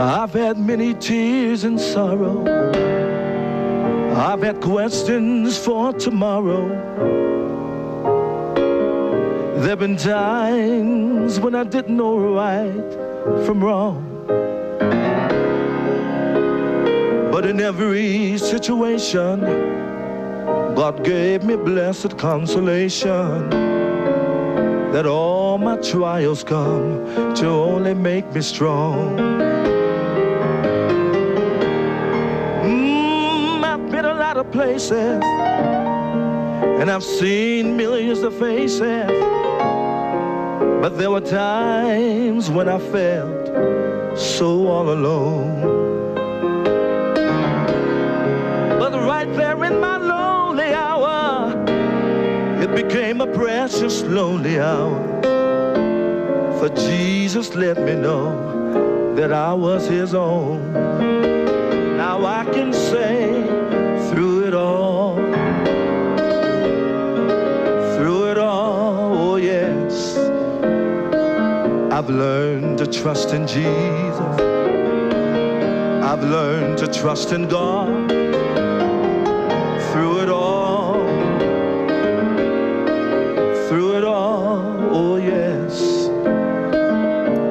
I've had many tears and sorrow. I've had questions for tomorrow. There've been times when I didn't know right from wrong. But in every situation, God gave me blessed consolation that all my trials come to only make me strong. I've been a lot of places, and I've seen millions of faces, but there were times when I felt so all alone. But right there in my lonely hour, it became a precious lonely hour. For Jesus let me know that I was his own. Now I can say through it all, oh yes, I've learned to trust in Jesus. I've learned to trust in God. Through it all, oh yes,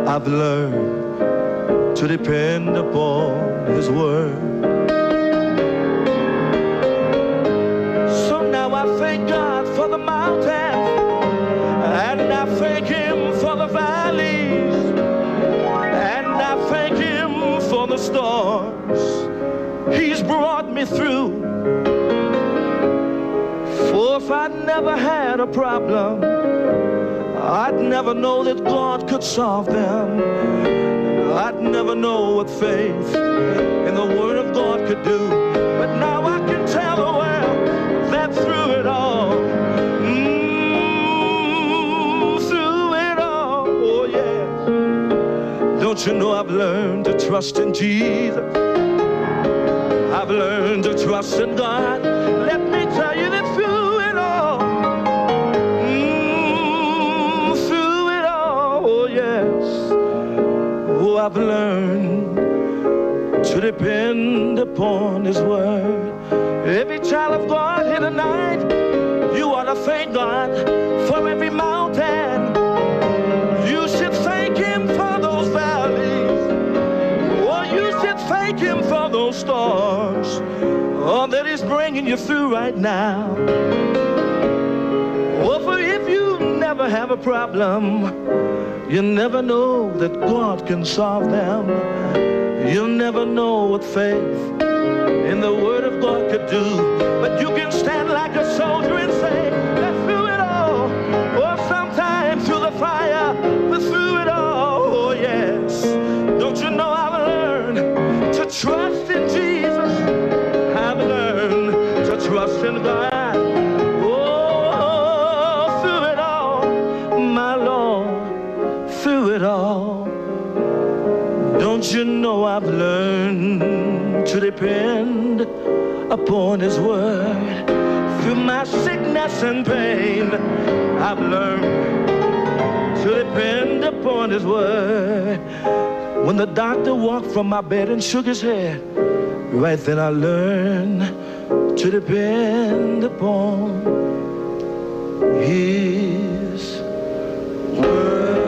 I've learned to depend upon his word. So now I thank God for the mountains, and I thank him for the valleys, and I thank him for the storms he's brought me through. For if I'd never had a problem, I'd never know that God could solve them. I'd never know what faith in the Word of God could do. But now I can tell the world that through it all, through it all, oh yes. Don't you know I've learned to trust in Jesus? I've learned to trust in God. Let me tell you that through it all, through it all, oh yes, oh I've learned to depend upon his word. Every child of God here tonight, you ought to thank God for every mountain. You should thank him for those valleys, or you should thank him for those storms, oh, that he's bringing you through right now. Oh, for if you never have a problem, you never know that God can solve them. You'll never know what faith in the Word of God could do. But you can stand like a soldier and say that through it all, or sometimes through the fire, but through it all, oh yes. Don't you know I've learned to trust in Jesus? I've learned to trust in God. Oh, through it all, my Lord, through it all. Don't you know I've learned to depend upon his word? Through my sickness and pain, I've learned to depend upon his word. When the doctor walked from my bed and shook his head, right then I learned to depend upon his word.